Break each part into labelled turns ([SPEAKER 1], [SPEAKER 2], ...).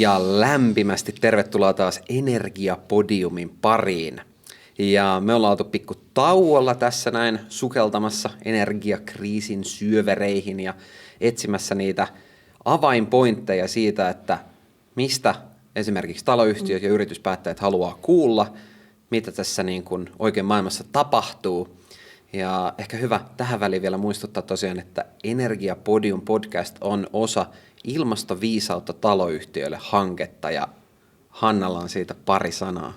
[SPEAKER 1] ja lämpimästi tervetuloa taas Energiapodiumin pariin. Ja me ollaan oltu pikku tauolla tässä näin sukeltamassa energiakriisin syövereihin ja etsimässä niitä avainpointteja siitä, että mistä esimerkiksi taloyhtiöt ja yrityspäättäjät haluaa kuulla, mitä tässä niin kuin oikein maailmassa tapahtuu. Ja ehkä hyvä tähän väliin vielä muistuttaa tosiaan, että Energiapodium podcast on osa Ilmastoviisautta taloyhtiöille -hanketta ja Hannalla on siitä pari sanaa.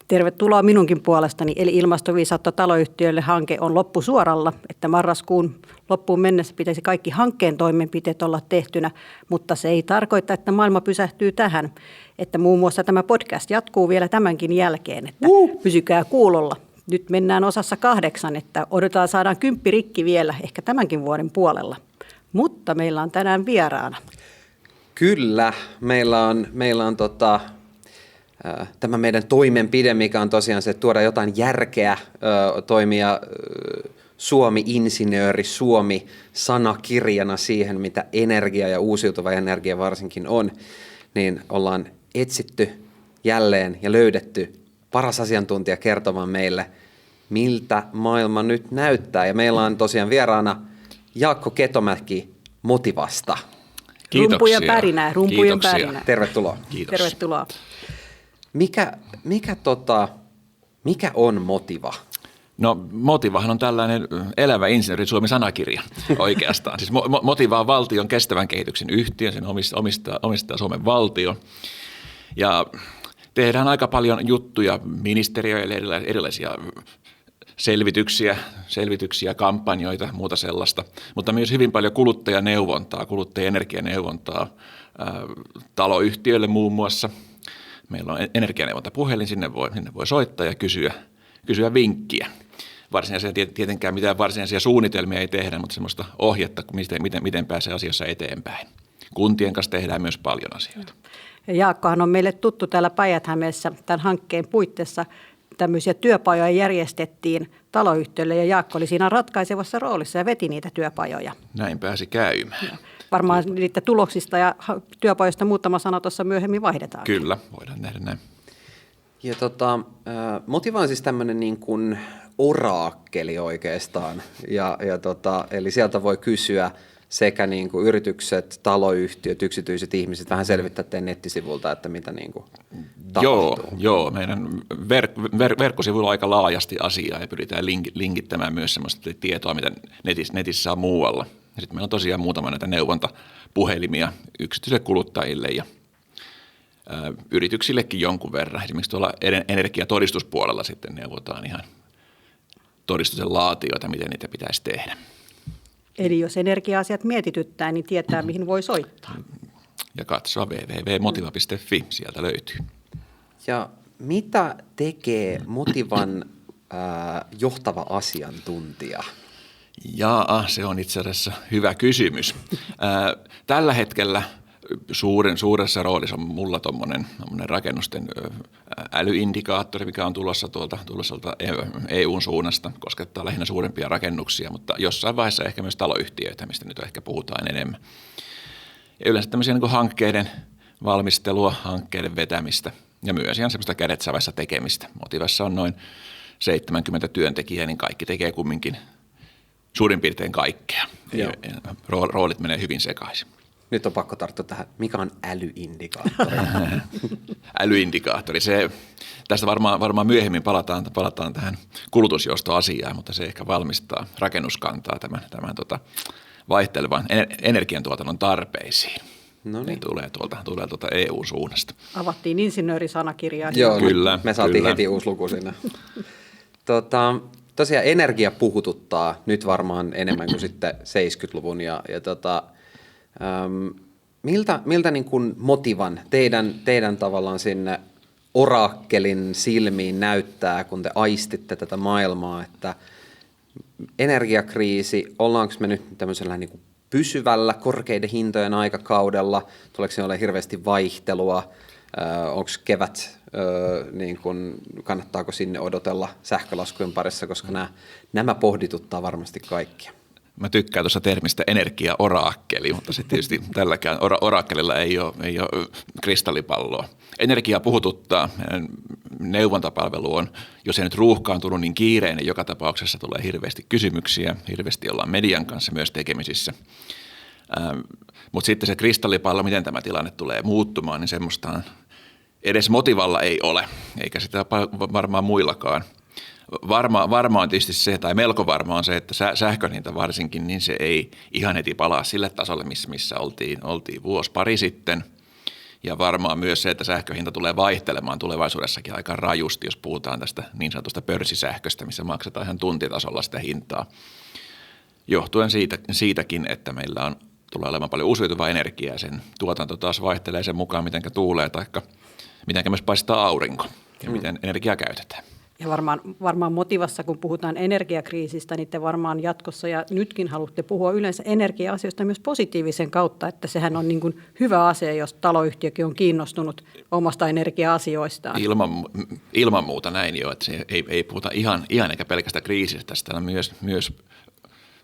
[SPEAKER 2] Tervetuloa minunkin puolestani, eli Ilmastoviisautta taloyhtiöille -hanke on loppusuoralla, että marraskuun loppuun mennessä pitäisi kaikki hankkeen toimenpiteet olla tehtynä, mutta se ei tarkoita, että maailma pysähtyy tähän, että muun muassa tämä podcast jatkuu vielä tämänkin jälkeen, että pysykää kuulolla. Nyt mennään osassa 8, että odotetaan saadaan 10 rikki vielä, ehkä tämänkin vuoden puolella, mutta meillä on tänään vieraana.
[SPEAKER 1] Kyllä, meillä on tämä meidän toimenpide, mikä on tosiaan se, että tuoda jotain järkeä, toimia Suomi-insinööri, Suomi-sanakirjana siihen, mitä energia ja uusiutuva energia varsinkin on, niin ollaan etsitty jälleen ja löydetty paras asiantuntija kertomaan meille, miltä maailma nyt näyttää. Ja meillä on tosiaan vieraana Jaakko Ketomäki Motivasta.
[SPEAKER 2] Kiitoksia. Rumpujen pärinää.
[SPEAKER 1] Tervetuloa.
[SPEAKER 3] Kiitos.
[SPEAKER 2] Tervetuloa.
[SPEAKER 1] Mikä on Motiva?
[SPEAKER 3] No Motivahan on tällainen elävä insinööri Suomen sanakirja oikeastaan. Siis Motiva on valtion kestävän kehityksen yhtiö, sen omistaa Suomen valtio. Ja tehdään aika paljon juttuja ministeriöille, erilaisia selvityksiä, kampanjoita, muuta sellaista. Mutta myös hyvin paljon kuluttajaneuvontaa, kuluttaja-energianeuvontaa taloyhtiöille muun muassa. Meillä on energianeuvontapuhelin, sinne voi soittaa ja kysyä vinkkiä. Tietenkään mitään varsinaisia suunnitelmia ei tehdä, mutta semmoista ohjetta, miten pääsee asiassa eteenpäin. Kuntien kanssa tehdään myös paljon asioita.
[SPEAKER 2] Ja Jaakkohan on meille tuttu täällä Päijät-Hämeessä tämän hankkeen puitteissa. Tämmöisiä työpajoja järjestettiin taloyhtiölle ja Jaakko oli siinä ratkaisevassa roolissa ja veti niitä työpajoja.
[SPEAKER 3] Näin pääsi käymään.
[SPEAKER 2] Varmaan niitä tuloksista ja työpajoista muutama sana tuossa myöhemmin vaihdetaan.
[SPEAKER 3] Kyllä, voidaan nähdä näin.
[SPEAKER 1] Ja Motiva on siis tämmöinen niin kuin oraakkeli oikeastaan, eli sieltä voi kysyä sekä niin kuin yritykset, taloyhtiöt, yksityiset ihmiset, vähän selvittää teidän nettisivulta, että mitä niin kuin tapahtuu.
[SPEAKER 3] Joo, meidän verkkosivuilla on aika laajasti asiaa ja pyritään linkittämään myös sellaista tietoa, mitä netissä on muualla. Ja sitten meillä on tosiaan muutama näitä neuvontapuhelimia yksityisille kuluttajille ja yrityksillekin jonkun verran. Esimerkiksi tuolla energiatodistuspuolella sitten neuvotaan ihan todistusten laatijoita, miten niitä pitäisi tehdä.
[SPEAKER 2] Eli jos energia-asiat mietityttää, niin tietää, mihin voi soittaa.
[SPEAKER 3] Ja katsoa www.motiva.fi, sieltä löytyy.
[SPEAKER 1] Ja mitä tekee Motivan johtava asiantuntija?
[SPEAKER 3] Se on itse asiassa hyvä kysymys. Tällä hetkellä suuressa roolissa on mulla tuommoinen rakennusten älyindikaattori, mikä on tulossa tuolta EUn suunnasta, koskettaa lähinnä suurempia rakennuksia, mutta jossain vaiheessa ehkä myös taloyhtiöitä, mistä nyt ehkä puhutaan enemmän. Ja yleensä tämmöisiä niin hankkeiden valmistelua, hankkeiden vetämistä ja myös ihan semmoista kädet savessa tekemistä. Motivassa on noin 70 työntekijää, niin kaikki tekee kumminkin suurin piirtein kaikkea. Roolit menee hyvin sekaisin.
[SPEAKER 1] Nyt on pakko tarttua tähän. Mikä on älyindikaattori?
[SPEAKER 3] Älyindikaattori. Tästä varmaan myöhemmin palataan tähän kulutusjohtoasiaan, mutta se ehkä valmistaa rakennuskantaa tämän vaihtelevan energiantuotannon tarpeisiin.
[SPEAKER 1] No niin.
[SPEAKER 3] Tulee tuolta EU-suunnasta.
[SPEAKER 2] Avattiin insinöörisanakirjaa.
[SPEAKER 1] Joo,
[SPEAKER 3] kyllä.
[SPEAKER 1] Me saatiin heti uusi luku sinne. Tosiaan energia puhututtaa nyt varmaan enemmän kuin sitten 70-luvun miltä niin kuin Motivan, teidän tavallaan sinne oraakkelin silmiin näyttää, kun te aistitte tätä maailmaa, että energiakriisi, ollaanko me nyt tämmöisellä niin kuin pysyvällä korkeiden hintojen aikakaudella, tuleeko se olemaan hirveästi vaihtelua, onko kevät, niin kun, kannattaako sinne odotella sähkölaskujen parissa, koska nämä pohdituttaa varmasti kaikkia.
[SPEAKER 3] Mä tykkään tuossa termistä energiaoraakkeli, mutta sitten tietysti tälläkään oraakkelilla ei ole kristallipalloa. Energia puhututtaa. Neuvontapalvelu on, jos ei nyt ruuhkaantunut, niin kiireinen. Joka tapauksessa tulee hirveästi kysymyksiä. Hirveästi ollaan median kanssa myös tekemisissä. Mutta sitten se kristallipallo, miten tämä tilanne tulee muuttumaan, niin semmoista edes motivalla ei ole, eikä sitä varmaan muillakaan. Varma on tietysti se, tai melko varma on se, että sähkön hinta varsinkin, niin se ei ihan heti palaa sille tasolle, missä oltiin vuosi pari sitten. Ja varmaan myös se, että sähköhinta tulee vaihtelemaan tulevaisuudessakin aika rajusti, jos puhutaan tästä niin sanotusta pörssisähköstä, missä maksetaan ihan tuntitasolla sitä hintaa. Johtuen siitäkin, että meillä tulee olemaan paljon uusiutuvaa energiaa ja sen tuotanto taas vaihtelee sen mukaan, miten tuulee tai miten myös paistaa aurinko ja miten energiaa käytetään.
[SPEAKER 2] Ja varmaan Motivassa, kun puhutaan energiakriisistä, niin te varmaan jatkossa ja nytkin haluatte puhua yleensä energia-asioista myös positiivisen kautta, että sehän on niin kuin hyvä asia, jos taloyhtiökin on kiinnostunut omasta energia-asioistaan.
[SPEAKER 3] Ilman muuta näin jo, että se ei puhuta ihan eikä pelkästään kriisistä, tästä on myös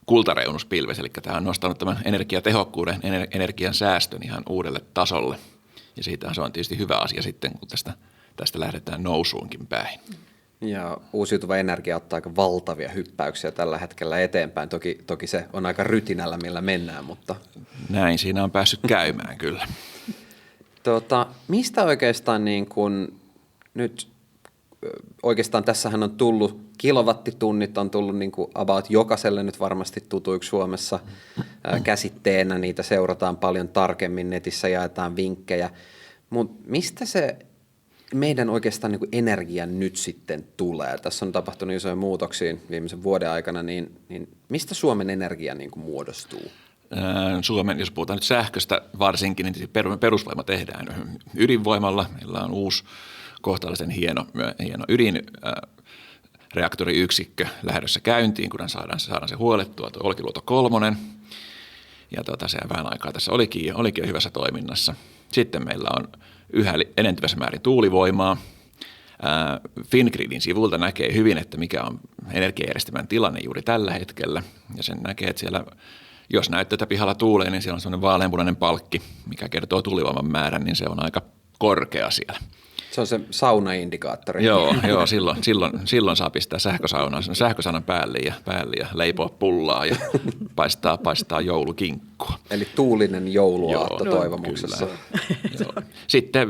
[SPEAKER 3] kultareunuspilves, eli tämä on nostanut tämän energiatehokkuuden, energian säästön ihan uudelle tasolle. Ja siitä se on tietysti hyvä asia sitten, kun tästä lähdetään nousuunkin päin.
[SPEAKER 1] Ja uusiutuva energia ottaa aika valtavia hyppäyksiä tällä hetkellä eteenpäin. Toki se on aika rytinällä, millä mennään, mutta...
[SPEAKER 3] Näin siinä on päässyt käymään kyllä.
[SPEAKER 1] Mistä oikeastaan niin kun nyt... Oikeastaan tässähän on tullut, kilowattitunnit on tullut niin kuin about jokaiselle nyt varmasti tutuiksi Suomessa käsitteenä. Niitä seurataan paljon tarkemmin, netissä jaetaan vinkkejä. Mutta mistä se meidän oikeastaan niin kuin energia nyt sitten tulee? Tässä on tapahtunut isoja muutoksia viimeisen vuoden aikana, niin mistä Suomen energia niin kuin muodostuu?
[SPEAKER 3] Suomen, jos puhutaan nyt sähköstä varsinkin, niin perusvoima tehdään ydinvoimalla. Meillä on uusi kohtalaisen hieno ydinreaktoriyksikkö lähdössä käyntiin, kun saadaan se huolettua, tuo Olkiluoto 3. Ja se vähän aikaa tässä olikin jo hyvässä toiminnassa. Sitten meillä on yhä enenevässä määrin tuulivoimaa. Fingridin sivulta näkee hyvin, että mikä on energiajärjestelmän tilanne juuri tällä hetkellä. Ja sen näkee, että siellä, jos näyttää, pihalla tuulee, niin siellä on sellainen vaaleanpunainen palkki, mikä kertoo tuulivoiman määrän, niin se on aika korkea siellä.
[SPEAKER 1] Se on se saunaindikaattori.
[SPEAKER 3] Joo, silloin saa pistää sähkösaunan päälle ja leipoa pullaa ja paistaa joulukinkkua.
[SPEAKER 1] Eli tuulinen jouluaatto toivomuksessa.
[SPEAKER 3] Joo. Sitten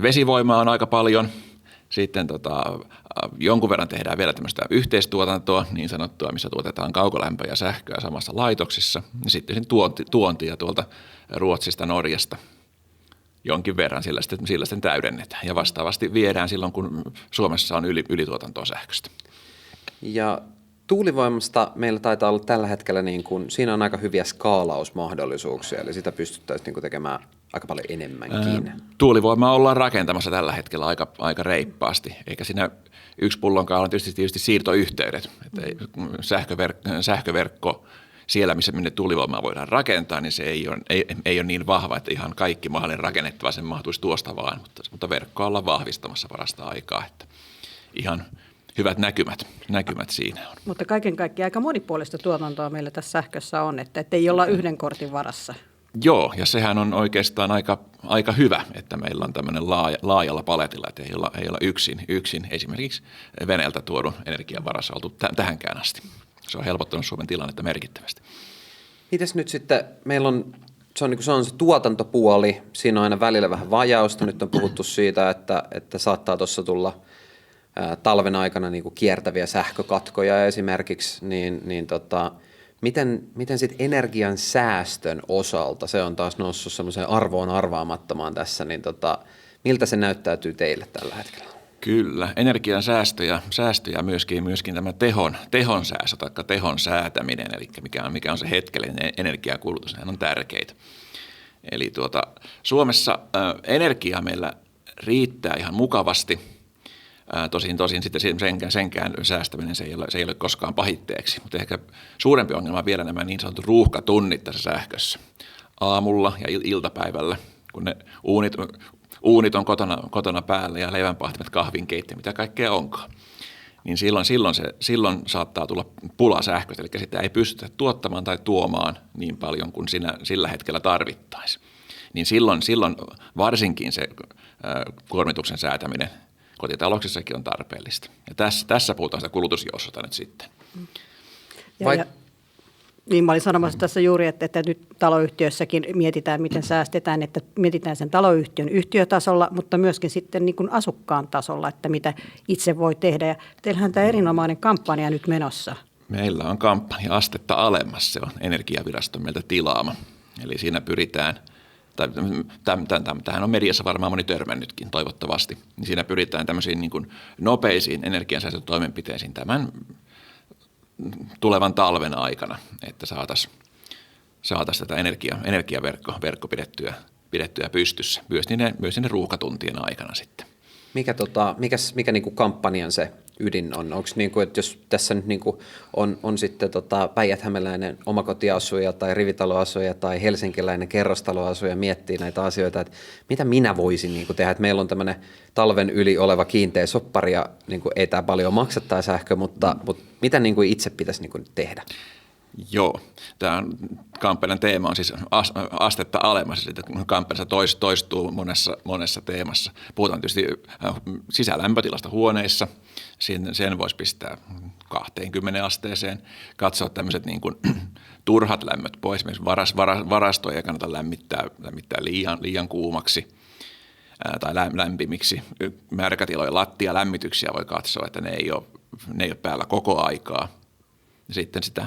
[SPEAKER 3] vesivoimaa on aika paljon. Sitten jonkun verran tehdään vielä tämmöistä yhteistuotantoa, niin sanottua, missä tuotetaan kaukolämpöä ja sähköä samassa laitoksissa. Ja sitten tuontia tuolta Ruotsista, Norjasta. Jonkin verran sillä sitten täydennetään ja vastaavasti viedään silloin, kun Suomessa on ylituotantoa sähköstä. Ja
[SPEAKER 1] tuulivoimasta meillä taitaa olla tällä hetkellä, niin kuin, siinä on aika hyviä skaalausmahdollisuuksia, eli sitä pystyttäisiin niin kuin tekemään aika paljon enemmänkin.
[SPEAKER 3] Tuulivoimaa ollaan rakentamassa tällä hetkellä aika reippaasti, eikä siinä yksi pullonkaula on tietysti siirtoyhteydet, että sähköverkko siellä, minne tuulivoimaa voidaan rakentaa, niin se ei ole niin vahva, että ihan kaikki mahdollinen rakennettava sen mahtuisi tuosta vaan, mutta verkkoa ollaan vahvistamassa parasta aikaa, että ihan hyvät näkymät siinä on.
[SPEAKER 2] Mutta kaiken kaikkiaan aika monipuolista tuotantoa meillä tässä sähkössä on, että ei olla yhden kortin varassa.
[SPEAKER 3] Joo, ja sehän on oikeastaan aika hyvä, että meillä on tämmöinen laajalla paletilla, että ei olla yksin esimerkiksi Venäjältä tuodun energian varassa oltu tähänkään asti. Se on helpottanut Suomen tilannetta merkittävästi.
[SPEAKER 1] Mites nyt sitten, meillä on se tuotantopuoli, siinä on aina välillä vähän vajausta. Nyt on puhuttu siitä, että saattaa tuossa tulla talven aikana niin kuin kiertäviä sähkökatkoja esimerkiksi, miten sitten energian säästön osalta, se on taas noussut semmoiseen arvoon arvaamattomaan tässä, niin miltä se näyttäytyy teille tällä hetkellä?
[SPEAKER 3] Kyllä, energian säästöjä myöskin tämä tehon säästö tai tehon säätäminen, eli mikä on se hetkellinen energiakulutus, ne on tärkeitä. Eli Suomessa energiaa meillä riittää ihan mukavasti, tosin sitten senkään säästäminen se ei ole koskaan pahitteeksi, mutta ehkä suurempi ongelma on vielä nämä niin sanotut ruuhkatunnit tässä sähkössä. Aamulla ja iltapäivällä, kun ne uunit on kotona päällä ja leivänpahtimet, kahvinkeitti, mitä kaikkea onkaan. niin silloin saattaa tulla pula sähköstä, eli sitä ei pystytä tuottamaan tai tuomaan niin paljon kuin sillä hetkellä tarvittaisiin. Niin silloin varsinkin se kuormituksen säätäminen kotitalouksissakin on tarpeellista. Ja tässä puhutaan sitä kulutusjoustosta nyt sitten.
[SPEAKER 2] Niin mä olin sanomassa tässä juuri, että nyt taloyhtiössäkin mietitään, miten säästetään, että mietitään sen taloyhtiön yhtiötasolla, mutta myöskin sitten niin kuin asukkaan tasolla, että mitä itse voi tehdä. Ja teillähän tämä erinomainen kampanja nyt menossa.
[SPEAKER 3] Meillä on kampanja Astetta alemmas, se on Energiaviraston meiltä tilaama. Eli siinä pyritään, tähän on mediassa varmaan moni törmännytkin toivottavasti, niin siinä pyritään tämmöisiin niin kuin nopeisiin energiansäästötoimenpiteisiin tämän tulevan talven aikana, että saataisiin tätä energiaverkko pidettyä pystyssä myös niiden ruuhkatuntien aikana sitten.
[SPEAKER 1] Mikä niin kuin kampanjan se ydin on? Onko niin kuin, että jos tässä nyt niin kuin on sitten päijät-hämeläinen omakotiasuja tai rivitaloasuja tai helsinkiläinen kerrostaloasuja miettii näitä asioita, että mitä minä voisin niin kuin tehdä, että meillä on tämmöinen talven yli oleva kiinteä soppari ja niin kuin ei tämä paljon maksa tämä sähkö, mutta mitä niin kuin itse pitäisi niin kuin tehdä?
[SPEAKER 3] Joo, tämä kampanjan teema on siis astetta alemmas, että kampanjassa toistuu monessa teemassa. Puhutaan tietysti sisälämpötilasta huoneissa, sen voisi pistää 20 asteeseen, katsoa tämmöiset niin kuin turhat lämmöt pois, esimerkiksi varastoja ei kannata lämmittää liian kuumaksi tai lämpimiksi. Märkätilojen lattialämmityksiä voi katsoa, että ne ei ole päällä koko aikaa. Sitten sitä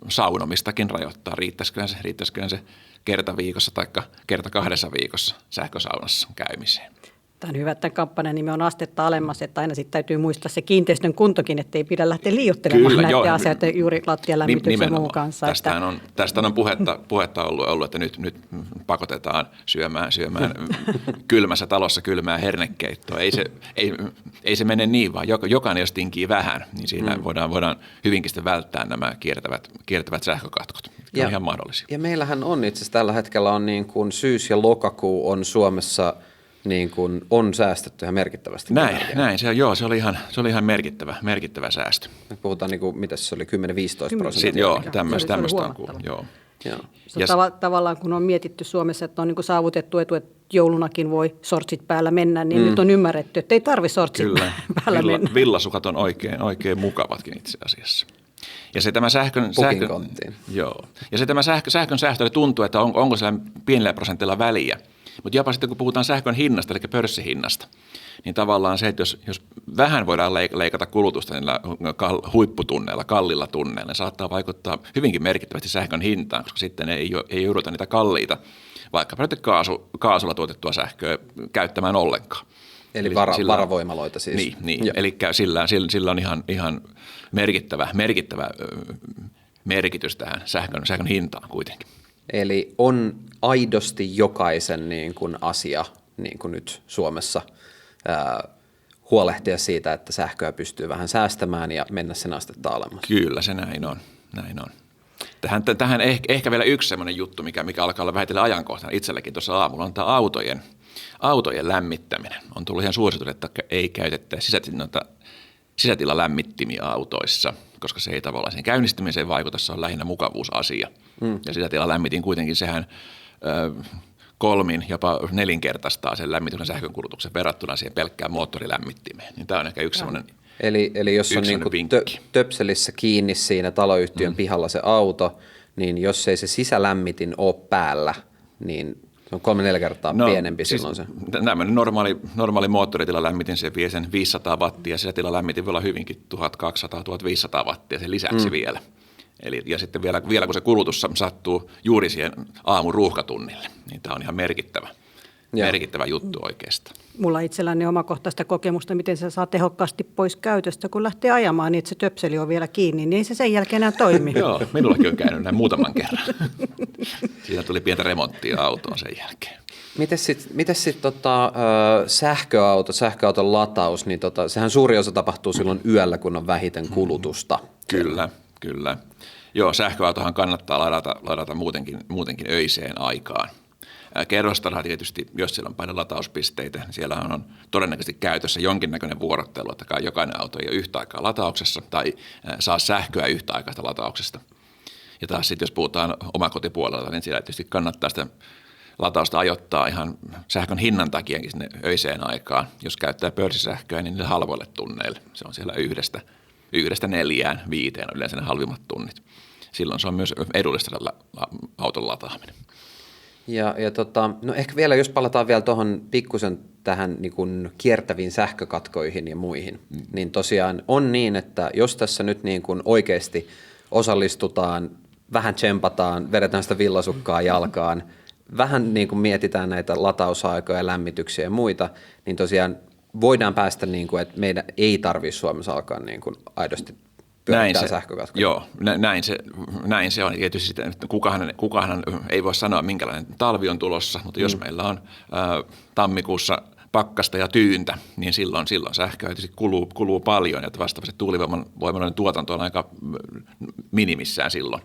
[SPEAKER 3] saunomistakin rajoittaa, riittäisiköhän se kerta viikossa tai kerta 2 viikossa sähkösaunassa käymiseen.
[SPEAKER 2] Tämä on hyvä, että kampanjan nimi on Astetta alemmas, että aina sitten täytyy muistaa se kiinteistön kuntokin, ettei pidä lähteä liioittelemaan näiden asioita juuri lattialämmityksen muun kanssa.
[SPEAKER 3] Tästä on puhetta ollut, että nyt pakotetaan syömään kylmässä talossa kylmää hernekeittoa. Ei se mene niin, vaan jokainen jos tinkii vähän, niin siinä voidaan hyvinkin sitten välttää nämä kiertävät sähkökatkot, jotka on ihan mahdollisia.
[SPEAKER 1] Ja meillähän on itse asiassa tällä hetkellä on niin kuin syys- ja lokakuu on Suomessa niin kuin on säästetty ihan merkittävästi.
[SPEAKER 3] Näin se oli ihan merkittävä säästö.
[SPEAKER 1] Me puhutaan, niin kuin, mitä se oli, 10-15%?
[SPEAKER 3] Joo, tämmöistä on kuullut. Joo.
[SPEAKER 2] Se on tavallaan, kun on mietitty Suomessa, että on niin kuin saavutettu etu, että joulunakin voi sortsit päällä mennä, niin nyt on ymmärretty, että ei tarvitse sortsit päällä mennä.
[SPEAKER 3] Villasukat on oikein mukavatkin itse asiassa. Ja se tämä sähkön säästö tuntuu, että onko sillä pienellä prosentilla väliä. Mutta jopa sitten kun puhutaan sähkön hinnasta, eli pörssihinnasta, niin tavallaan se, että jos vähän voidaan leikata kulutusta niillä huipputunneilla, kallilla tunneilla, niin saattaa vaikuttaa hyvinkin merkittävästi sähkön hintaan, koska sitten ei jouduta niitä kalliita, vaikka kaasulla tuotettua sähköä käyttämään ollenkaan.
[SPEAKER 1] Eli varavoimaloita siis.
[SPEAKER 3] Niin. Eli sillä on ihan merkittävä merkitys tähän sähkön hintaan kuitenkin.
[SPEAKER 1] Eli on aidosti jokaisen niin kuin asia niin kuin nyt Suomessa huolehtia siitä, että sähköä pystyy vähän säästämään ja mennä sen astetta alemmas.
[SPEAKER 3] Kyllä se näin on. Tähän ehkä vielä yksi sellainen juttu, mikä alkaa olla vähitellen ajankohtana itsellekin tuossa aamulla, on tämä autojen lämmittäminen. On tullut ihan suosittu, että ei käytettäisi sisätilalämmittimiä autoissa, koska se ei tavallaan sen käynnistymiseen vaikuta, se on lähinnä mukavuusasia. Ja sisätilalämmitin kuitenkin sehän 3 jopa 4-kertaistaa sen lämmityksen sähkönkulutuksen verrattuna siihen pelkkään moottorilämmittimeen. Niin tämä on ehkä yksi sellainen
[SPEAKER 1] Eli jos on niin kuin töpselissä kiinni siinä taloyhtiön pihalla se auto, niin jos ei se sisälämmitin ole päällä, niin se on 3-4 kertaa pienempi siis silloin se.
[SPEAKER 3] Tämmöinen normaali moottoritilalämmitin, se vie sen 500 wattia, sisätilalämmitin voi olla hyvinkin 1200-1500 wattia sen lisäksi vielä. Ja sitten vielä kun se kulutus sattuu juuri siihen aamun ruuhkatunnille, niin tämä on ihan merkittävä juttu oikeastaan.
[SPEAKER 2] Mulla itselläni omakohtaista kokemusta, miten se saa tehokkaasti pois käytöstä, kun lähtee ajamaan niin, että se töpseli on vielä kiinni, niin ei se sen jälkeen enää toimi.
[SPEAKER 3] Joo, minullakin on käynyt näin muutaman kerran. Siinä tuli pientä remonttia autoon sen jälkeen.
[SPEAKER 1] Mites sitten sähköauton lataus, niin sehän suuri osa tapahtuu silloin yöllä, kun on vähiten kulutusta.
[SPEAKER 3] Kyllä. Joo, sähköautohan kannattaa ladata muutenkin öiseen aikaan. Kerrostalossa tietysti, jos siellä on paljon latauspisteitä, niin siellä on todennäköisesti käytössä jonkinnäköinen vuorottelu, että jokainen auto ei ole yhtä aikaa latauksessa tai saa sähköä yhtä aikaista latauksesta. Ja taas sitten, jos puhutaan omakotipuolella, niin siellä tietysti kannattaa sitä latausta ajoittaa ihan sähkön hinnan takiakin sinne öiseen aikaan. Jos käyttää pörssisähköä, niin niille halvoille tunneille. Se on siellä 1–4–5 on yleensä ne halvimmat tunnit. Silloin se on myös edullista auton lataaminen.
[SPEAKER 1] No ehkä vielä, jos palataan vielä tuohon pikkusen tähän niin kuin kiertäviin sähkökatkoihin ja muihin, niin tosiaan on niin, että jos tässä nyt niin kuin oikeasti osallistutaan, vähän tsempataan, vedetään sitä villasukkaa jalkaan, vähän niin kuin mietitään näitä latausaikoja, lämmityksiä ja muita, niin tosiaan voidaan päästä, niin kuin, että meidän ei tarvitse Suomessa alkaa niin kuin aidosti pyörittää sähkökatkoja.
[SPEAKER 3] Joo, näin se on. Tietysti sitä, että kukahan ei voi sanoa, minkälainen talvi on tulossa, mutta jos meillä on tammikuussa pakkasta ja tyyntä, niin silloin sähköä tietysti kuluu paljon, ja vastaavasti tuulivoimaloiden tuotanto on aika minimissään silloin.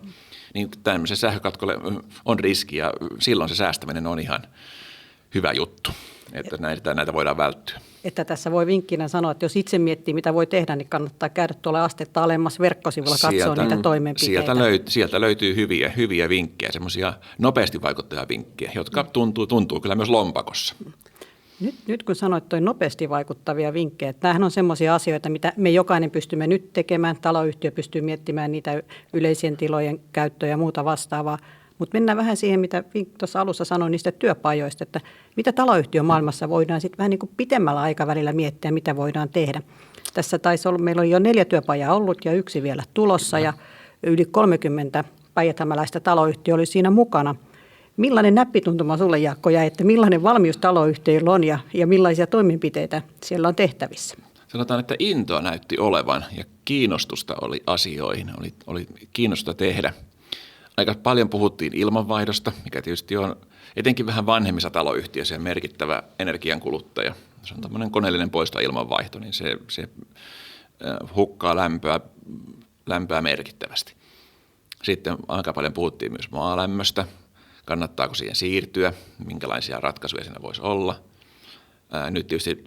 [SPEAKER 3] Niin tämmöisen sähkökatkolle on riski, ja silloin se säästäminen on ihan hyvä juttu, että näitä voidaan välttyä.
[SPEAKER 2] Että tässä voi vinkkinä sanoa, että jos itse miettii, mitä voi tehdä, niin kannattaa käydä tuolla astetta alemmas verkkosivulla katsoa niitä toimenpiteitä.
[SPEAKER 3] Sieltä löytyy hyviä vinkkejä, semmoisia nopeasti vaikuttavia vinkkejä, jotka tuntuu kyllä myös lompakossa.
[SPEAKER 2] Nyt kun sanoit toi nopeasti vaikuttavia vinkkejä, että nämähän on semmoisia asioita, mitä me jokainen pystymme nyt tekemään. Taloyhtiö pystyy miettimään niitä yleisien tilojen käyttöä ja muuta vastaavaa. Mutta mennään vähän siihen, mitä tuossa alussa sanoin niistä työpajoista, että mitä taloyhtiön maailmassa voidaan sitten vähän niin kuin pitemmällä aikavälillä miettiä, mitä voidaan tehdä. Tässä taisi olla, meillä on jo 4 työpajaa ollut ja 1 vielä tulossa ja yli 30 päijäthämäläistä taloyhtiö oli siinä mukana. Millainen näppituntuma sulle, Jaakko, jäi, että millainen valmius taloyhtiöillä on ja millaisia toimenpiteitä siellä on tehtävissä?
[SPEAKER 3] Sanotaan, että intoa näytti olevan ja kiinnostusta oli asioihin, oli kiinnostusta tehdä. Aika paljon puhuttiin ilmanvaihdosta, mikä tietysti on etenkin vähän vanhemmissa taloyhtiöissä merkittävä energiankuluttaja. Se on tämmöinen koneellinen poistoilmanvaihto, niin se hukkaa lämpöä merkittävästi. Sitten aika paljon puhuttiin myös maalämmöstä. Kannattaako siihen siirtyä, minkälaisia ratkaisuja siinä voisi olla. Nyt tietysti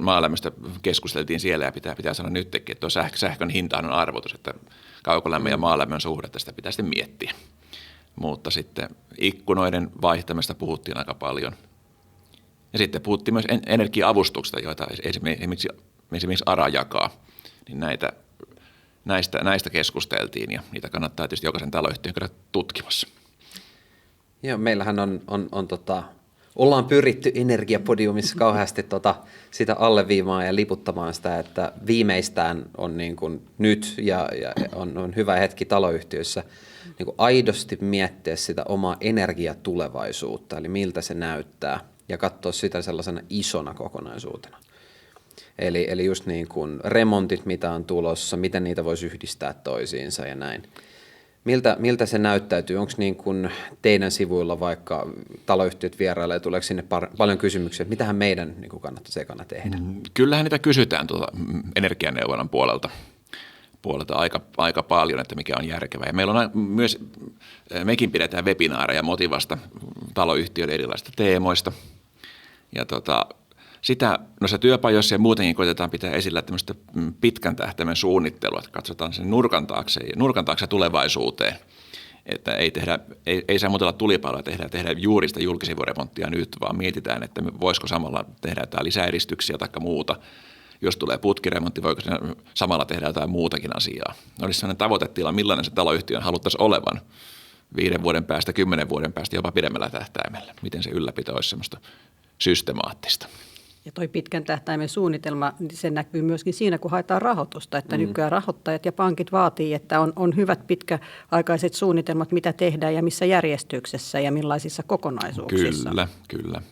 [SPEAKER 3] maalämmöstä keskusteltiin siellä ja pitää sanoa nytkin, että tuo sähkön hintahan on arvotus, että kaukolämmön ja maalämmön suhdetta sitä pitää sitten miettiä. Mutta sitten ikkunoiden vaihtamista puhuttiin aika paljon. Ja sitten puhuttiin myös energia-avustuksista, joita esimerkiksi ARA jakaa. Niin näistä keskusteltiin ja niitä kannattaa tietysti jokaisen taloyhtiön käydä tutkimassa.
[SPEAKER 1] Joo, meillähän ollaan pyritty Energiapodiumissa kauheasti sitä alleviimaan ja liputtamaan sitä, että viimeistään on niin kuin nyt ja on hyvä hetki taloyhtiöissä niin kuin aidosti miettiä sitä omaa energiatulevaisuutta, eli miltä se näyttää, ja katsoa sitä sellaisena isona kokonaisuutena. Eli just niin kuin remontit, mitä on tulossa, miten niitä voisi yhdistää toisiinsa ja näin. Miltä se näyttäytyy? Onko niin kuin teidän sivuilla vaikka taloyhtiöt vierailee, tuleeko sinne paljon kysymyksiä, että mitähän meidän niin kuin kannattaisi ekana tehdä?
[SPEAKER 3] Kyllähän niitä kysytään energianeuvonnan puolelta aika paljon, että mikä on järkevää. Ja meillä on myös, mekin pidetään webinaareja Motivasta taloyhtiöiden erilaisista teemoista. Ja noissa työpajoissa ja muutenkin koitetaan pitää esillä tämmöistä pitkän tähtäimen suunnittelua, että katsotaan sen nurkan taakse tulevaisuuteen. Että ei saa muutella tulipaloja tehdä juuri sitä julkisivuremonttia nyt, vaan mietitään, että voisiko samalla tehdä jotain lisäeristyksiä tai muuta. Jos tulee putkiremontti, voiko samalla tehdä jotain muutakin asiaa. Olisi sellainen tavoitetila, millainen se taloyhtiön haluttaisiin olevan 5 vuoden päästä, 10 vuoden päästä, jopa pidemmällä tähtäimellä. Miten se ylläpito olisi semmoista systemaattista.
[SPEAKER 2] Ja toi pitkän tähtäimen suunnitelma, se näkyy myöskin siinä, kun haetaan rahoitusta, että nykyään rahoittajat ja pankit vaatii, että on hyvät pitkäaikaiset suunnitelmat, mitä tehdään ja missä järjestyksessä ja millaisissa kokonaisuuksissa.
[SPEAKER 3] Kyllä.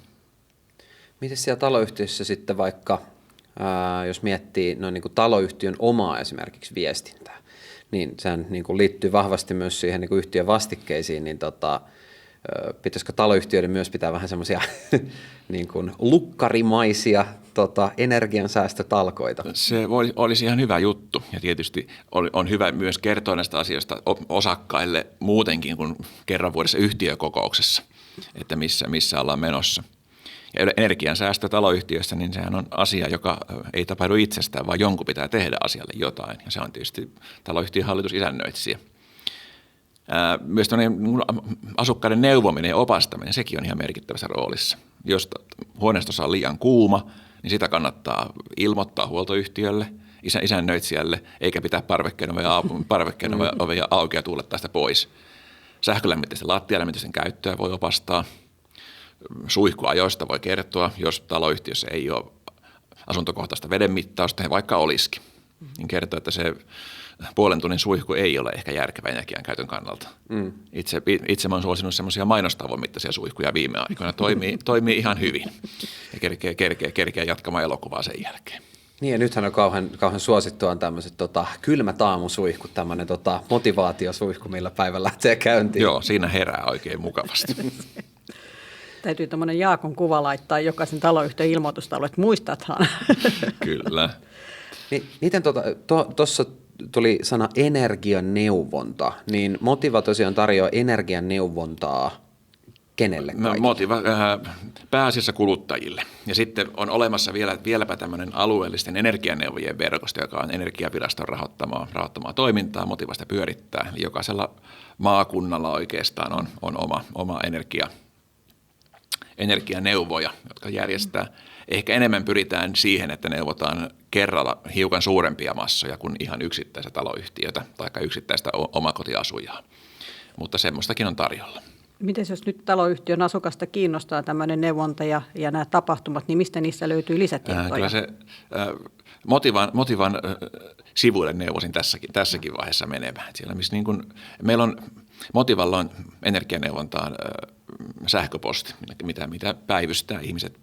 [SPEAKER 1] Miten siellä taloyhtiössä sitten vaikka, jos miettii niin kuin taloyhtiön omaa esimerkiksi viestintää, niin sehän niin kuin liittyy vahvasti myös siihen niin kuin yhtiön vastikkeisiin, niin pitäisikö taloyhtiöiden myös pitää vähän semmoisia niin kuin lukkarimaisia energiansäästötalkoita? Se
[SPEAKER 3] olisi ihan hyvä juttu, ja tietysti on hyvä myös kertoa näistä asioista osakkaille muutenkin kuin kerran vuodessa yhtiökokouksessa. että missä ollaan menossa. Ja energiansäästö taloyhtiössä, niin sehän on asia, joka ei tapahdu itsestään, vaan jonkun pitää tehdä asialle jotain. Ja se on tietysti taloyhtiön hallitusisännöitsijä. Myös asukkaiden neuvominen ja opastaminen, sekin on ihan merkittävässä roolissa. Jos huoneistossa on liian kuuma, niin sitä kannattaa ilmoittaa huoltoyhtiölle, isännöitsijälle, eikä pitää parvekkeen ovea auki ja tuulettaa sitä pois. Sähkölämmitteisten lattialämmitysten käyttöä voi opastaa. Suihkuajoista voi kertoa, jos taloyhtiössä ei ole asuntokohtaista vedenmittausta, vaikka olisikin. Niin kertoo, että se 0,5 tunnin suihku ei ole ehkä järkevä energian käytön kannalta. Itse mä oon suosinut semmoisia mainostauon mittaisia suihkuja viime aikoina. Toimii ihan hyvin ja kerkeä jatkamaan elokuvaa sen jälkeen.
[SPEAKER 1] Niin ja nythän on kauhean suosittua on tämmöiset kylmät aamusuihkut, tämmöinen motivaatiosuihku, millä päivä lähtee käyntiin.
[SPEAKER 3] Joo, siinä herää oikein mukavasti.
[SPEAKER 2] Täytyy tämmöinen Jaakon kuva laittaa jokaisen taloyhtiön ilmoitustaulu, että muistathan.
[SPEAKER 3] Kyllä.
[SPEAKER 1] Miten tuossa tuli sana energianeuvonta, niin Motiva tosiaan tarjoaa energianeuvontaa kenelle kaikille?
[SPEAKER 3] Motiva pääasiassa kuluttajille. Ja sitten on olemassa vieläpä tämmöinen alueellisten energianeuvojien verkosto, joka on Energiaviraston rahoittamaa toimintaa, Motivasta pyörittää. Eli jokaisella maakunnalla oikeastaan on oma energianeuvoja, jotka järjestää. Ehkä enemmän pyritään siihen, että neuvotaan kerralla hiukan suurempia massoja kuin ihan yksittäistä taloyhtiötä tai yksittäistä omakotiasujaa. Mutta semmoistakin on tarjolla.
[SPEAKER 2] Miten jos nyt taloyhtiön asukasta kiinnostaa tämmöinen neuvonta ja nämä tapahtumat, niin mistä niissä löytyy lisätietoja?
[SPEAKER 3] Kyllä se Motivan sivuille neuvosin tässäkin vaiheessa menemään. Siellä, missä niin kuin, meillä on Motivalla on energianeuvontaan sähköposti, mitä päivystää ihmiset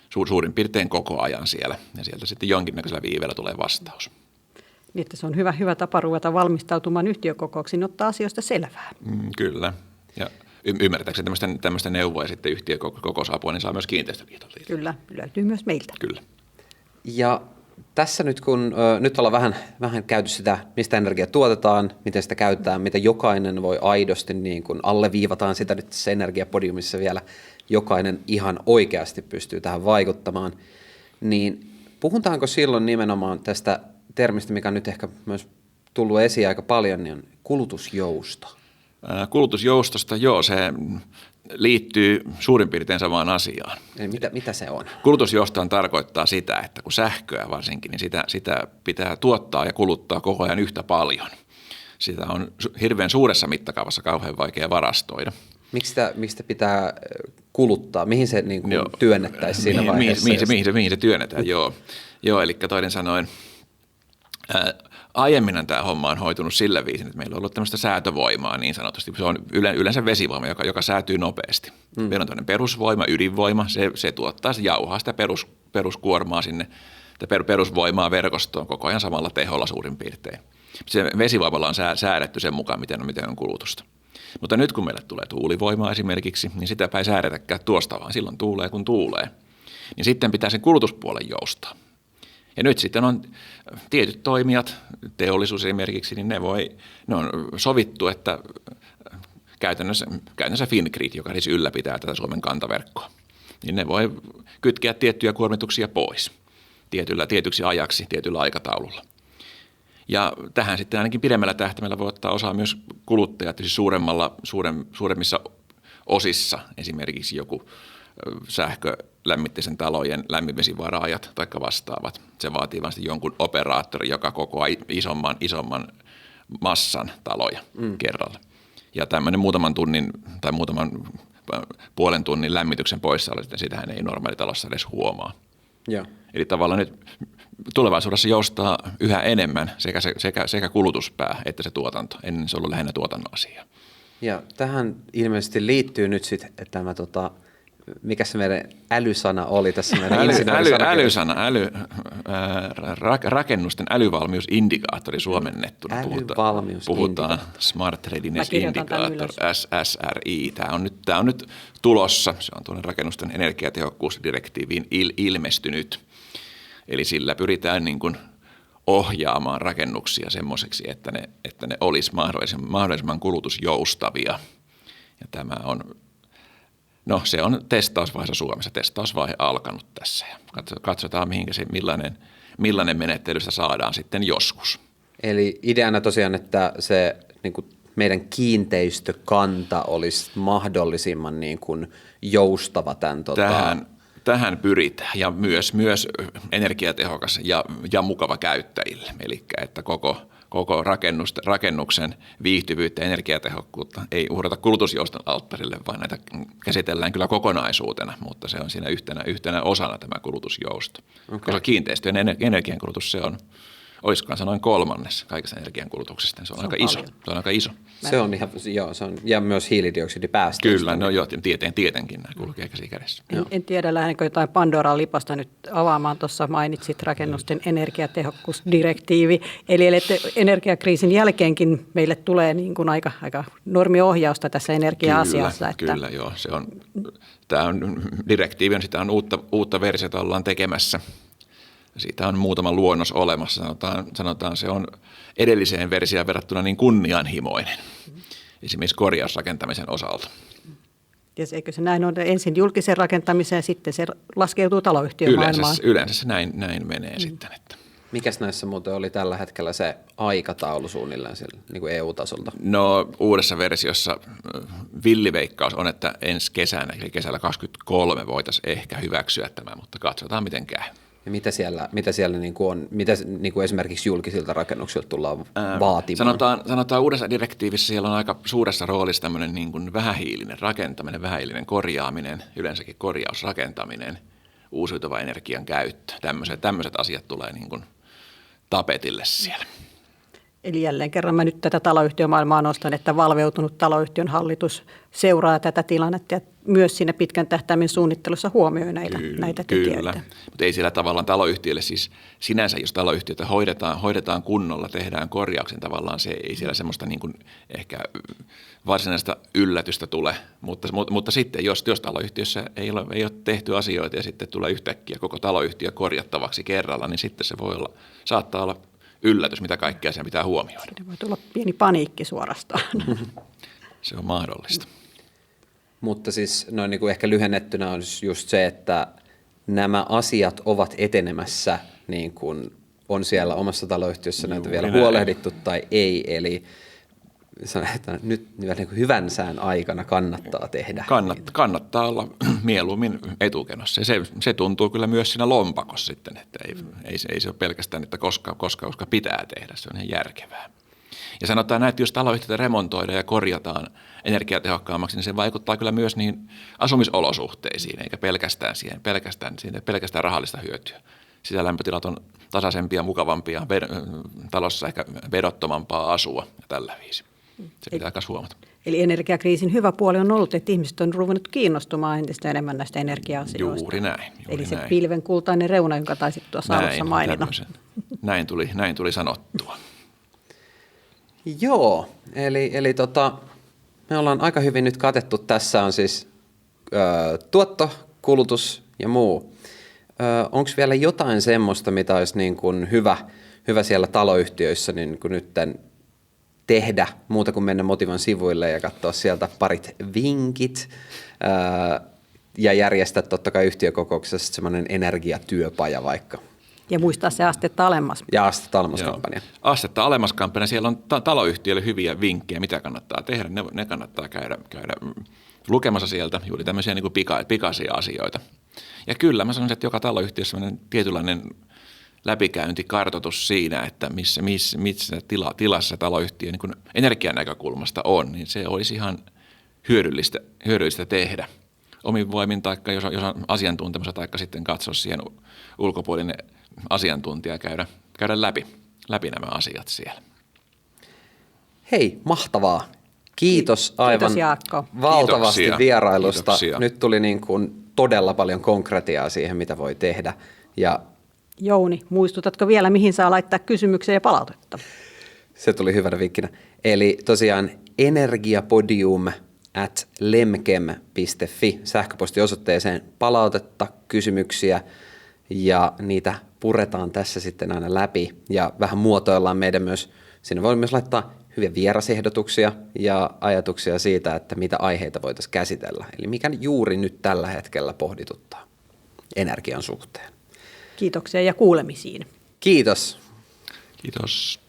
[SPEAKER 3] suurin piirtein koko ajan siellä. Ja sieltä sitten jonkinnäköisellä viiveellä tulee vastaus.
[SPEAKER 2] Niin, että se on hyvä tapa ruveta valmistautumaan yhtiökokouksiin, ottaa asioista selvää.
[SPEAKER 3] Kyllä. Ja ymmärtääkseni tämmöistä neuvoa ja sitten yhtiökokousapua, niin saa myös kiinteistöliitolta.
[SPEAKER 2] Kyllä, löytyy myös meiltä.
[SPEAKER 3] Kyllä.
[SPEAKER 1] Ja tässä nyt kun nyt ollaan vähän käyty sitä, mistä energiaa tuotetaan, miten sitä käytetään, mitä jokainen voi aidosti, niin kun alleviivataan sitä nyt tässä energiapodiumissa vielä, jokainen ihan oikeasti pystyy tähän vaikuttamaan, niin puhutaanko silloin nimenomaan tästä termistä, mikä on nyt ehkä myös tullut esiin aika paljon, niin on kulutusjousto.
[SPEAKER 3] Kulutusjoustosta, joo, se liittyy suurin piirtein samaan asiaan.
[SPEAKER 1] Eli mitä se on?
[SPEAKER 3] Kulutusjoustohan tarkoittaa sitä, että kun sähköä varsinkin, niin sitä pitää tuottaa ja kuluttaa koko ajan yhtä paljon. Sitä on hirveän suuressa mittakaavassa kauhean vaikea varastoida.
[SPEAKER 1] Miksi pitää kuluttaa? Mihin se niin kuin työnnettäisiin siinä vaiheessa?
[SPEAKER 3] Mihin se työnnetään, joo. Eli toinen sanoen, aiemmin tämä homma on hoitunut sillä viisin, että meillä on ollut tämmöistä säätövoimaa niin sanotusti. Se on yleensä vesivoima, joka säätyy nopeasti. Meillä on tämmöinen perusvoima, ydinvoima, se tuottaa, se jauhaa sitä peruskuormaa sinne, perusvoimaa verkostoon koko ajan samalla teholla suurin piirtein. Se vesivoimalla on säädetty sen mukaan, miten on kulutusta. Mutta nyt kun meille tulee tuulivoimaa esimerkiksi, niin sitäpä ei säädetäkään tuosta, vaan silloin tuulee kun tuulee. Niin sitten pitää sen kulutuspuolen joustaa. Ja nyt sitten on tietyt toimijat, teollisuus esimerkiksi, niin ne on sovittu, että käytännössä Fingrid, joka siis ylläpitää tätä Suomen kantaverkkoa, niin ne voi kytkeä tiettyjä kuormituksia pois tietyksi ajaksi, tietyllä aikataululla. Ja tähän sitten ainakin pidemmällä tähtäimellä voi ottaa osaa myös kuluttajat, siis suuremmissa osissa, esimerkiksi joku sähkölämmitteisen talojen lämminvesivaraajat tai vastaavat. Se vaatii vasta jonkun operaattori, joka kokoaa isomman massan taloja kerralla. Ja tämmöinen muutaman tunnin tai puolen tunnin lämmityksen poissaolo, sitähän ei normaalitalossa edes huomaa.
[SPEAKER 1] Joo.
[SPEAKER 3] Eli tavallaan nyt tulevaisuudessa joustaa yhä enemmän sekä kulutuspää että se tuotanto. Ennen se on ollut lähinnä tuotannon asia.
[SPEAKER 1] Ja tähän ilmeisesti liittyy nyt sitten tämä, mikä se meidän älysana oli tässä meidän
[SPEAKER 3] älysana, rakennusten älyvalmiusindikaattori suomennettuna. Puhutaan Smart Readiness Indicator, SSRI. Tämä on nyt tulossa. Se on tuonne rakennusten energiatehokkuusdirektiiviin ilmestynyt. Eli sillä pyritään niin kuin ohjaamaan rakennuksia semmoiseksi, että ne olisi mahdollisimman kulutusjoustavia. Ja tämä on No se on testausvaiheessa Suomessa, testausvaihe alkanut tässä ja katsotaan millainen menettely sitä saadaan sitten joskus.
[SPEAKER 1] Eli ideana tosiaan, että se niin kuin meidän kiinteistökanta olisi mahdollisimman niin kuin joustava tämän
[SPEAKER 3] Tähän pyritään ja myös energiatehokas ja mukava käyttäjille. Eli että koko rakennuksen viihtyvyyttä ja energiatehokkuutta ei uhrata kulutusjouston alttarille, vaan näitä käsitellään kyllä kokonaisuutena, mutta se on siinä yhtenä osana tämä kulutusjousto. Okay. Koska kiinteistöjen energiankulutus se on, olisikohan se noin 1/3 kaikesta energiankulutuksesta, se on aika iso. Se on aika iso.
[SPEAKER 1] Se on ihan, joo, se on, ja myös hiilidioksidipäästöistä.
[SPEAKER 3] Kyllä, no joo, tietenkin nämä kulkee käsi kädessä.
[SPEAKER 2] En tiedä, lähdenkö jotain Pandoran lipasta nyt avaamaan. Tuossa mainitsit rakennusten energiatehokkuusdirektiivi. Eli energiakriisin jälkeenkin meille tulee niin kuin aika normiohjausta tässä energia-asiassa.
[SPEAKER 3] Kyllä, joo. Tämä on direktiivi, sitä on uutta versiota ollaan tekemässä. Siitä on muutama luonnos olemassa. Sanotaan se on edelliseen versioon verrattuna niin kunnianhimoinen, esimerkiksi korjausrakentamisen osalta.
[SPEAKER 2] Ja eikö se näin ole ensin julkisen rakentamisen ja sitten se laskeutuu taloyhtiön maailmaan?
[SPEAKER 3] Yleensä se näin menee sitten. Että.
[SPEAKER 1] Mikäs näissä muuten oli tällä hetkellä se aikataulu suunnilleen siellä, niin kuin EU-tasolta?
[SPEAKER 3] No uudessa versiossa villiveikkaus on, että ensi kesänä, eli kesällä 2023 voitaisiin ehkä hyväksyä tämä, mutta katsotaan miten käy.
[SPEAKER 1] Ja mitä siellä niin kuin on, mitä niin kuin esimerkiksi julkisilta rakennuksilta tullaan vaatimaan?
[SPEAKER 3] Sanotaan uudessa direktiivissä siellä on aika suuressa roolissa tämmöinen niin kuin vähähiilinen rakentaminen, vähähiilinen korjaaminen, yleensäkin korjausrakentaminen, uusiutuva energian käyttö. Tämmöiset asiat tulee niin kuin tapetille siellä.
[SPEAKER 2] Eli jälleen kerran mä nyt tätä taloyhtiömaailmaa nostan, että valveutunut taloyhtiön hallitus seuraa tätä tilannetta ja myös siinä pitkän tähtäimen suunnittelussa huomioi näitä tekijöitä.
[SPEAKER 3] Kyllä, mutta ei siellä tavallaan taloyhtiölle siis sinänsä, jos taloyhtiötä hoidetaan kunnolla, tehdään korjauksen tavallaan, se ei siellä semmoista niin kuin ehkä varsinaista yllätystä tule, mutta sitten jos taloyhtiössä ei ole tehty asioita ja sitten tulee yhtäkkiä koko taloyhtiö korjattavaksi kerralla, niin sitten se saattaa olla yllätys, mitä kaikkea sen pitää huomioida.
[SPEAKER 2] Siinä voi tulla pieni paniikki suorastaan.
[SPEAKER 3] Se on mahdollista.
[SPEAKER 1] Mutta siis noin niin kuin ehkä lyhennettynä on just se, että nämä asiat ovat etenemässä niin kuin on siellä omassa taloyhtiössä näitä vielä huolehdittu tai ei. Eli sanotaan, nyt niin kuin hyvän sään aikana kannattaa tehdä.
[SPEAKER 3] Kannattaa olla mieluummin etukenossa. Se tuntuu kyllä myös siinä lompakossa sitten, että ei se ole pelkästään, että koska pitää tehdä. Se on ihan järkevää. Ja sanotaan näin, että jos taloyhtiötä remontoidaan ja korjataan energiatehokkaammaksi, niin se vaikuttaa kyllä myös niin asumisolosuhteisiin, eikä pelkästään rahallista hyötyä. Sisälämpötilat on tasaisempia, mukavampia, talossa ehkä vedottomampaa asua ja tällä viisi. Se pitää myös huomata.
[SPEAKER 2] Eli energiakriisin hyvä puoli on ollut, että ihmiset on ruvennut kiinnostumaan entistä enemmän näistä energia-asioista.
[SPEAKER 3] Juuri näin.
[SPEAKER 2] Eli se pilven kultainen reuna, jonka taisit tuossa alussa mainita.
[SPEAKER 3] Näin tuli sanottua.
[SPEAKER 1] Joo, eli me ollaan aika hyvin nyt katettu. Tässä on siis tuotto, kulutus ja muu. Onko vielä jotain semmoista, mitä olisi niin kuin hyvä siellä taloyhtiöissä niin kuin nytten tehdä muuta kuin mennä Motivan sivuille ja katsoa sieltä parit vinkit ja järjestää totta kai yhtiökokouksessa semmoinen energiatyöpaja vaikka.
[SPEAKER 2] Ja muistaa se astetta alemmas.
[SPEAKER 1] Ja astetta alemmas kampanja.
[SPEAKER 3] Astetta alemmas kampanja. Siellä on taloyhtiöille hyviä vinkkejä, mitä kannattaa tehdä. Ne kannattaa käydä lukemassa sieltä juuri tämmöisiä niin kuin pikaisia asioita. Ja kyllä mä sanoisin, että joka taloyhtiössä on tietynlainen läpikäynti, kartoitus siinä, että missä tilassa taloyhtiö niin kuin energian näkökulmasta on, niin se olisi ihan hyödyllistä tehdä. Omin voimin tai jos on asiantuntemusta tai sitten katsoa siihen ulkopuolinen asiantuntija käydä läpi nämä asiat siellä.
[SPEAKER 1] Hei, mahtavaa. Kiitos aivan
[SPEAKER 2] Jaakko.
[SPEAKER 1] Valtavasti vierailusta.
[SPEAKER 3] Kiitoksia.
[SPEAKER 1] Nyt tuli niin kuin todella paljon konkretiaa siihen, mitä voi tehdä. Ja
[SPEAKER 2] Jouni, muistutatko vielä, mihin saa laittaa kysymyksiä ja palautetta?
[SPEAKER 1] se tuli hyvänä vinkkinä. Eli tosiaan energiapodium@lemkem.fi sähköpostiosoitteeseen palautetta, kysymyksiä ja niitä puretaan tässä sitten aina läpi ja vähän muotoillaan meidän myös. Sinne voi myös laittaa hyviä vierasehdotuksia ja ajatuksia siitä, että mitä aiheita voitaisiin käsitellä. Eli mikä juuri nyt tällä hetkellä pohdituttaa energian suhteen.
[SPEAKER 2] Kiitoksia ja kuulemisiin.
[SPEAKER 1] Kiitos.
[SPEAKER 3] Kiitos.